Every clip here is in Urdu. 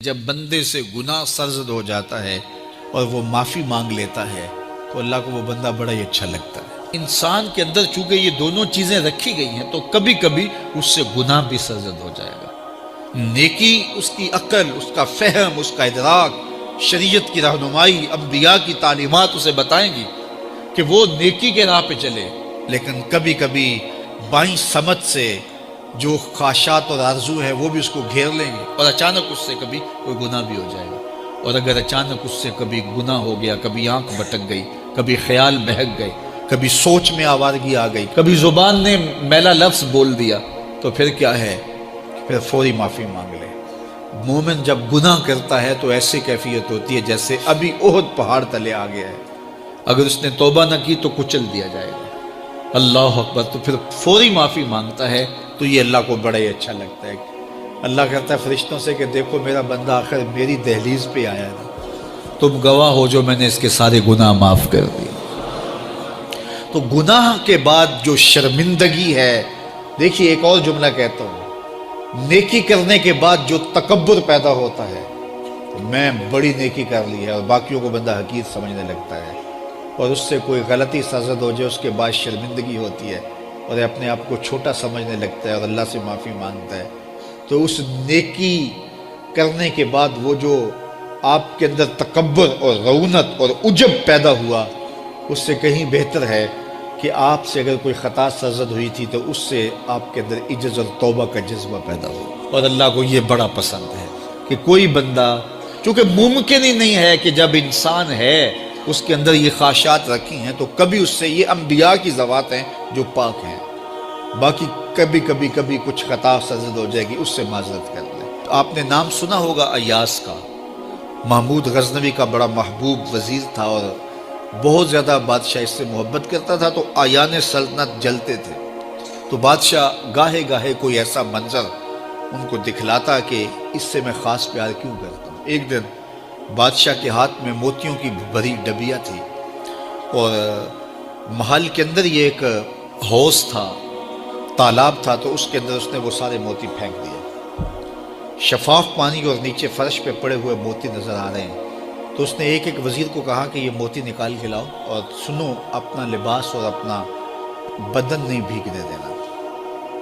جب بندے سے گناہ سرزد ہو جاتا ہے اور وہ معافی مانگ لیتا ہے تو اللہ کو وہ بندہ بڑا ہی اچھا لگتا ہے۔ انسان کے اندر چونکہ یہ دونوں چیزیں رکھی گئی ہیں تو کبھی کبھی اس سے گناہ بھی سرزد ہو جائے گا۔ نیکی اس کی عقل، اس کا فہم، اس کا ادراک، شریعت کی رہنمائی، انبیاء کی تعلیمات اسے بتائیں گی کہ وہ نیکی کے راہ پہ چلے، لیکن کبھی کبھی بائیں سمجھ سے جو خواہشات اور آرزو ہے وہ بھی اس کو گھیر لیں گے اور اچانک اس سے کبھی کوئی گناہ بھی ہو جائے گا۔ اور اگر اچانک اس سے کبھی گناہ ہو گیا، کبھی آنکھ بھٹک گئی، کبھی خیال بہک گئے، کبھی سوچ میں آوارگی آ گئی، کبھی زبان نے میلا لفظ بول دیا، تو پھر کیا ہے؟ پھر فوری معافی مانگ لے۔ مومن جب گناہ کرتا ہے تو ایسی کیفیت ہوتی ہے جیسے ابھی احد پہاڑ تلے آ گیا ہے، اگر اس نے توبہ نہ کی تو کچل دیا جائے گا۔ اللہ اکبر! تو پھر فوری معافی مانگتا ہے تو یہ اللہ کو بڑا ہی اچھا لگتا ہے۔ اللہ کہتا ہے فرشتوں سے کہ دیکھو میرا بندہ آخر میری دہلیز پہ آیا ہے، تم گواہ ہو جو میں نے اس کے سارے گناہ معاف کر دیے۔ تو گناہ کے بعد جو شرمندگی ہے، دیکھیے ایک اور جملہ کہتا ہوں، نیکی کرنے کے بعد جو تکبر پیدا ہوتا ہے، میں بڑی نیکی کر لی ہے، اور باقیوں کو بندہ حقیر سمجھنے لگتا ہے، اور اس سے کوئی غلطی سرزد ہو جائے اس کے بعد شرمندگی ہوتی ہے اور اپنے آپ کو چھوٹا سمجھنے لگتا ہے اور اللہ سے معافی مانگتا ہے، تو اس نیکی کرنے کے بعد وہ جو آپ کے اندر تکبر اور رعونت اور عجب پیدا ہوا، اس سے کہیں بہتر ہے کہ آپ سے اگر کوئی خطا سرزد ہوئی تھی تو اس سے آپ کے اندر عجز اور توبہ کا جذبہ پیدا ہو۔ اور اللہ کو یہ بڑا پسند ہے کہ کوئی بندہ، چونکہ ممکن ہی نہیں ہے کہ جب انسان ہے اس کے اندر یہ خواہشات رکھی ہیں تو کبھی اس سے، یہ انبیاء کی ذوات ہیں جو پاک ہیں، باقی کبھی کچھ خطا سرزد ہو جائے گی، اس سے معذرت کر لیں۔ آپ نے نام سنا ہوگا ایاس کا، محمود غزنوی کا بڑا محبوب وزیر تھا اور بہت زیادہ بادشاہ اس سے محبت کرتا تھا، تو آیان سلطنت جلتے تھے، تو بادشاہ گاہے گاہے کوئی ایسا منظر ان کو دکھلاتا کہ اس سے میں خاص پیار کیوں کرتا ہوں۔ ایک دن بادشاہ کے ہاتھ میں موتیوں کی بھری ڈبیا تھی اور محل کے اندر یہ ایک حوض تھا، تالاب تھا، تو اس کے اندر اس نے وہ سارے موتی پھینک دیے۔ شفاف پانی اور نیچے فرش پہ پڑے ہوئے موتی نظر آ رہے ہیں، تو اس نے ایک وزیر کو کہا کہ یہ موتی نکال کے لاؤ، اور سنو اپنا لباس اور اپنا بدن نہیں بھیگنے دینا۔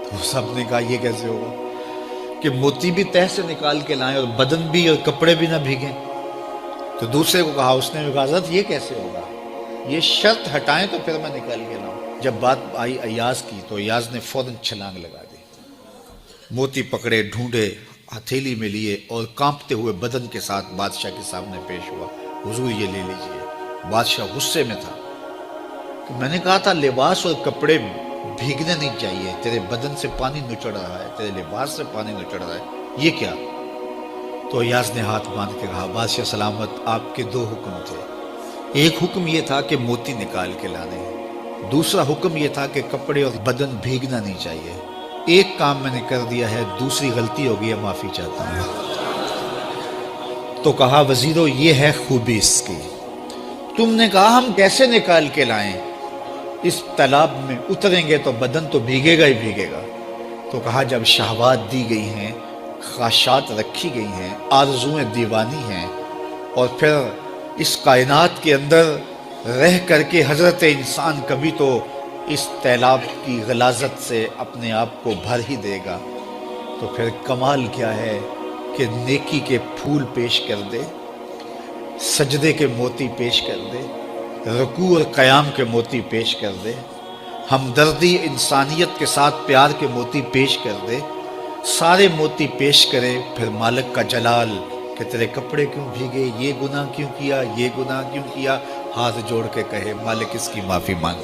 تو سب نے کہا یہ کیسے ہوگا کہ موتی بھی تہ سے نکال کے لائیں اور بدن بھی اور کپڑے بھی نہ بھیگیں؟ تو دوسرے کو کہا، اس نے کہا حضرت یہ کیسے ہوگا، یہ شرط ہٹائیں تو پھر میں نکال کے لاؤں۔ جب بات آئی ایاز کی تو ایاز نے فوراً چھلانگ لگا دی، موتی پکڑے، ڈھونڈے، ہتھیلی میں لیے اور کانپتے ہوئے بدن کے ساتھ بادشاہ کے سامنے پیش ہوا۔ حضور یہ لے لیجئے۔ بادشاہ غصے میں تھا کہ میں نے کہا تھا لباس اور کپڑے بھیگنے نہیں چاہیے، تیرے بدن سے پانی نچڑ رہا ہے، تیرے لباس سے پانی نچڑ رہا ہے، یہ کیا؟ تو ایاز نے ہاتھ باندھ کے کہا، بادشاہ سلامت، آپ کے دو حکم تھے، ایک حکم یہ تھا کہ موتی نکال کے لانے، دوسرا حکم یہ تھا کہ کپڑے اور بدن بھیگنا نہیں چاہیے۔ ایک کام میں نے کر دیا ہے، دوسری غلطی ہو گئی ہے، معافی چاہتا ہوں۔ تو کہا وزیرو یہ ہے خوبی اس کی، تم نے کہا ہم کیسے نکال کے لائیں، اس تالاب میں اتریں گے تو بدن تو بھیگے گا ہی بھیگے گا۔ تو کہا جب شہوات دی گئی ہیں، خواہشات رکھی گئی ہیں، آرزویں دیوانی ہیں، اور پھر اس کائنات کے اندر رہ کر کے حضرت انسان کبھی تو اس تالاب کی غلاظت سے اپنے آپ کو بھر ہی دے گا، تو پھر کمال کیا ہے کہ نیکی کے پھول پیش کر دے، سجدے کے موتی پیش کر دے، رکوع اور قیام کے موتی پیش کر دے، ہمدردی انسانیت کے ساتھ پیار کے موتی پیش کر دے، سارے موتی پیش کرے، پھر مالک کا جلال کہ تیرے کپڑے کیوں بھیگے، یہ گناہ کیوں کیا، یہ گناہ کیوں کیا، ہاتھ جوڑ کے کہے مالک اس کی معافی مانگ،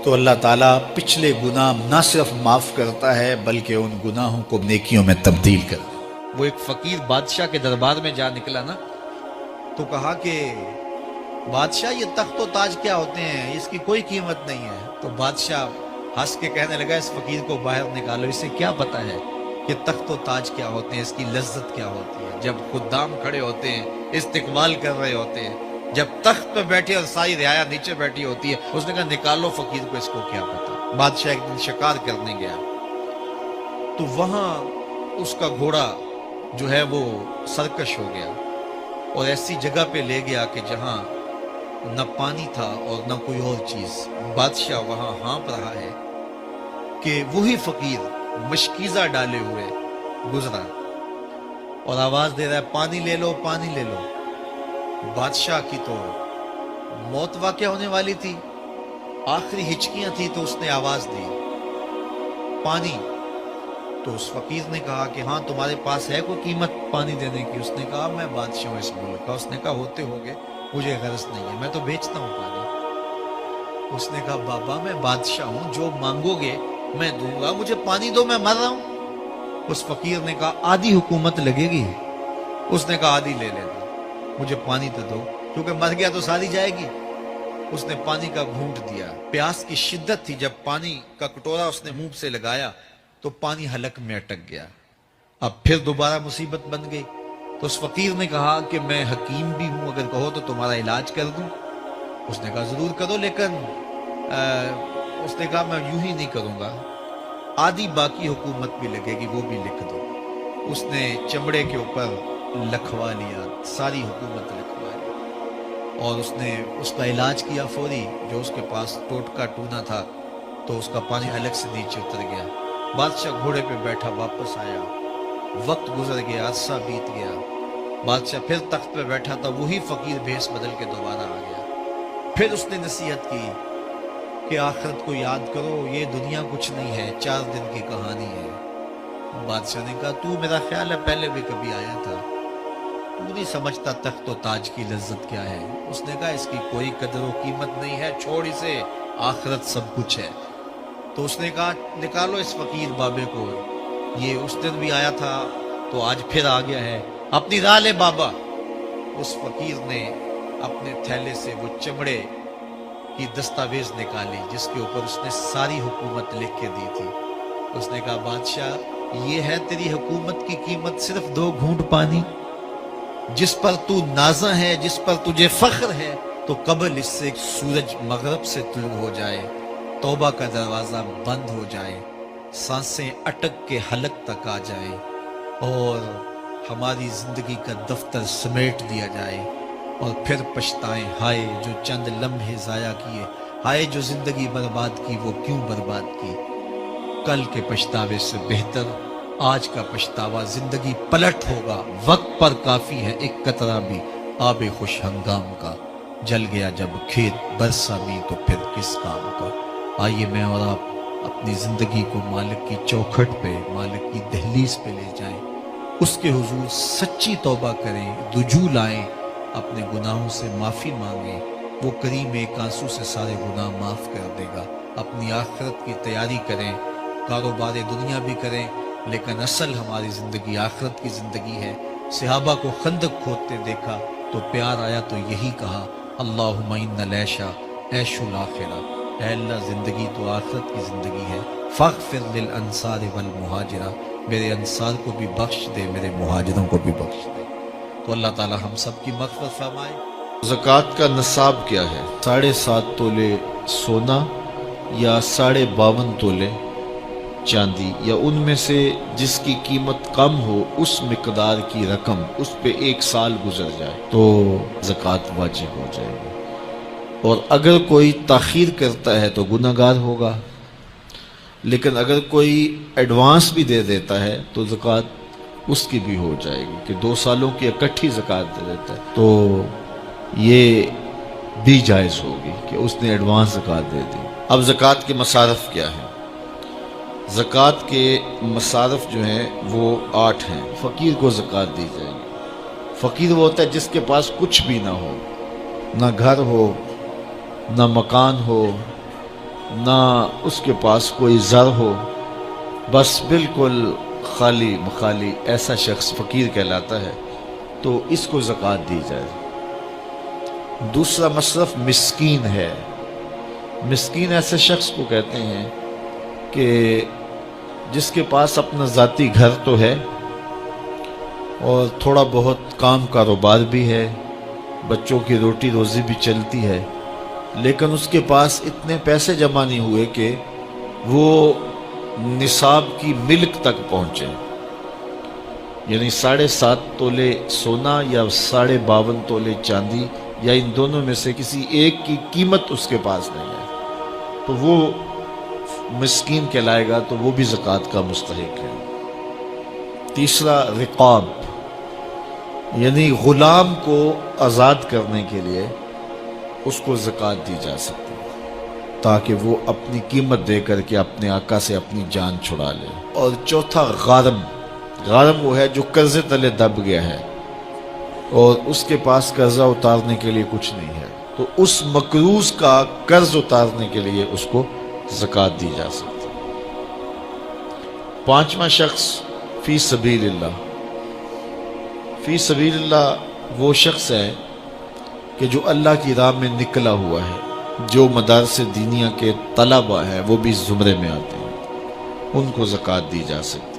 تو اللہ تعالیٰ پچھلے گناہ نہ صرف معاف کرتا ہے بلکہ ان گناہوں کو نیکیوں میں تبدیل کر دے۔ وہ ایک فقیر بادشاہ کے دربار میں جا نکلا نا، تو کہا کہ بادشاہ یہ تخت و تاج کیا ہوتے ہیں، اس کی کوئی قیمت نہیں ہے۔ تو بادشاہ ہنس کے کہنے لگا اس فقیر کو باہر نکالو، اسے کیا پتہ ہے کہ تخت و تاج کیا ہوتے ہیں، اس کی لذت کیا ہوتی ہے۔ جب خدام کھڑے ہوتے ہیں، استقبال کر رہے ہوتے ہیں، جب تخت پہ بیٹھے اور ساری رعایا نیچے بیٹھی ہوتی ہے، اس نے کہا نکالو فقیر کو، اس کو کیا پتہ۔ بادشاہ ایک دن شکار کرنے گیا تو وہاں اس کا گھوڑا جو ہے وہ سرکش ہو گیا اور ایسی جگہ پہ لے گیا کہ جہاں نہ پانی تھا اور نہ کوئی اور چیز. بادشاہ وہاں ہانپ رہا ہے کہ وہی فقیر مشکیزہ ڈالے ہوئے گزرا اور آواز دے رہا ہے پانی لے لو پانی لے لو. بادشاہ کی تو موت واقع ہونے والی تھی, آخری ہچکیاں تھی, تو اس نے آواز دی پانی. تو اس فقیر نے کہا کہ ہاں تمہارے پاس ہے کوئی قیمت پانی دینے کی؟ اس نے کہا میں بادشاہ ہوں اس ملک کا. اس نے کہا ہوتے ہوگے, مجھے غرض نہیں ہے, میں تو بیچتا ہوں پانی. اس نے کہا بابا میں بادشاہ ہوں, جو مانگو گے میں دوں گا, مجھے پانی دو, میں مر رہا ہوں. اس فقیر نے کہا آدھی حکومت لگے گی. اس نے کہا آدھی لے لینا, مجھے پانی تو دو, کیونکہ مر گیا تو ساری جائے گی. اس نے پانی کا گھونٹ دیا, پیاس کی شدت تھی, جب پانی کا کٹورا اس نے منہ سے لگایا تو پانی حلق میں اٹک گیا. اب پھر دوبارہ مصیبت بن گئی. تو اس فقیر نے کہا کہ میں حکیم بھی ہوں, اگر کہو تو تمہارا علاج کر دوں. اس نے کہا ضرور کرو, لیکن اس نے کہا میں یوں ہی نہیں کروں گا, آدھی باقی حکومت بھی لگے گی, وہ بھی لکھ دو. اس نے چمڑے کے اوپر لکھوا لیا, ساری حکومت لکھوا لی, اور اس نے اس کا علاج کیا فوری. جو اس کے پاس ٹوٹکا ٹونا تھا تو اس کا پانی حلق سے نیچے اتر گیا. بادشاہ گھوڑے پہ بیٹھا واپس آیا, وقت گزر گیا, عرصہ بیت گیا. بادشاہ پھر تخت پہ بیٹھا تھا, وہی فقیر بھیس بدل کے دوبارہ آ گیا. پھر اس نے نصیحت کی کہ آخرت کو یاد کرو, یہ دنیا کچھ نہیں ہے, 4 دن کی کہانی ہے. بادشاہ نے کہا تو میرا خیال ہے پہلے بھی کبھی آیا تھا, تو نہیں سمجھتا تخت و تاج کی لذت کیا ہے. اس نے کہا اس کی کوئی قدر و قیمت نہیں ہے, چھوڑ اسے, آخرت سب کچھ ہے. تو اس نے کہا نکالو اس فقیر بابے کو, یہ اس دن بھی آیا تھا تو آج پھر آ گیا ہے, اپنی راہ لے بابا. اس فقیر نے اپنے تھیلے سے وہ چمڑے کی دستاویز نکالی جس کے اوپر اس نے ساری حکومت لکھ کے دی تھی. اس نے کہا بادشاہ یہ ہے تیری حکومت کی قیمت, صرف 2 گھونٹ پانی, جس پر تو نازاں ہے, جس پر تجھے فخر ہے, تو قبل اس سے سورج مغرب سے طلوع ہو جائے, توبہ کا دروازہ بند ہو جائے, سانسیں اٹک کے حلق تک آ جائے, اور ہماری زندگی کا دفتر سمیٹ دیا جائے, اور پھر پچھتائیں ہائے جو چند لمحے ضائع کیے, ہائے جو زندگی برباد کی وہ کیوں برباد کی. کل کے پچھتاوے سے بہتر آج کا پچھتاوا زندگی پلٹ ہوگا. وقت پر کافی ہے ایک قطرہ بھی آب خوش ہنگام کا, جل گیا جب کھیت برسا بھی تو پھر کس کام کا. آئیے میں اور آپ اپنی زندگی کو مالک کی چوکھٹ پہ, مالک کی دہلیز پہ لے جائیں, اس کے حضور سچی توبہ کریں, رجوع لائیں, اپنے گناہوں سے معافی مانگیں. وہ کریم ایک آنسو سے سارے گناہ معاف کر دے گا. اپنی آخرت کی تیاری کریں, کاروبار دنیا بھی کریں, لیکن اصل ہماری زندگی آخرت کی زندگی ہے. صحابہ کو خندق کھودتے دیکھا تو پیار آیا تو یہی کہا اللہم ان العیش عیش الآخرہ, اے اللہ زندگی تو آخرت کی زندگی ہے. فاغفر للانصار والمہاجرہ, میرے انصار کو بھی بخش دے, میرے مہاجروں کو بھی بخش دے. تو اللہ تعالی ہم سب کی مغفرت فرمائے. زکوٰۃ کا نصاب کیا ہے؟ 7.5 تولے سونا یا 52.5 تولے چاندی, یا ان میں سے جس کی قیمت کم ہو اس مقدار کی رقم, اس پہ 1 سال گزر جائے تو زکوٰۃ واجب ہو جائے گی. اور اگر کوئی تاخیر کرتا ہے تو گناہ گار ہوگا, لیکن اگر کوئی ایڈوانس بھی دے دیتا ہے تو زکوٰۃ اس کی بھی ہو جائے گی, کہ 2 سالوں کی اکٹھی زکوٰۃ دے دیتا ہے تو یہ بھی جائز ہوگی کہ اس نے ایڈوانس زکوٰۃ دے دی. اب زکوٰۃ کے مصارف کیا ہیں؟ زکوٰۃ کے مصارف جو ہیں وہ 8 ہیں. فقیر کو زکوٰۃ دی جائے گی. فقیر وہ ہوتا ہے جس کے پاس کچھ بھی نہ ہو, نہ گھر ہو, نہ مکان ہو, نہ اس کے پاس کوئی زر ہو, بس بالکل خالی مخالی, ایسا شخص فقیر کہلاتا ہے. تو اس کو زکوٰۃ دی جائے. دوسرا مصرف مسکین ہے. مسکین ایسے شخص کو کہتے ہیں کہ جس کے پاس اپنا ذاتی گھر تو ہے اور تھوڑا بہت کام کاروبار بھی ہے, بچوں کی روٹی روزی بھی چلتی ہے, لیکن اس کے پاس اتنے پیسے جمع نہیں ہوئے کہ وہ نصاب کی ملک تک پہنچے. یعنی 7.5 تولے سونا یا 52.5 تولے چاندی یا ان دونوں میں سے کسی ایک کی قیمت اس کے پاس نہیں ہے تو وہ مسکین کہلائے گا، تو وہ بھی زکوٰۃ کا مستحق ہے۔ تیسرا رقاب، یعنی غلام کو آزاد کرنے کے لیے اس کو زکوٰۃ دی جا سکتی ہے تاکہ وہ اپنی قیمت دے کر کے اپنے آقا سے اپنی جان چھڑا لے۔ اور چوتھا غارم، غارم وہ ہے جو قرضے تلے دب گیا ہے اور اس کے پاس قرضہ اتارنے کے لیے کچھ نہیں ہے، تو اس مقروض کا قرض اتارنے کے لیے اس کو زکوٰۃ دی جا سکتی ہے۔ پانچواں شخص فی سبیل اللہ، فی سبیل اللہ وہ شخص ہے کہ جو اللہ کی راہ میں نکلا ہوا ہے، جو مدارس دینیہ کے طلبہ ہیں وہ بھی اس زمرے میں آتے ہیں، ان کو زکوٰۃ دی جا سکتی ہے۔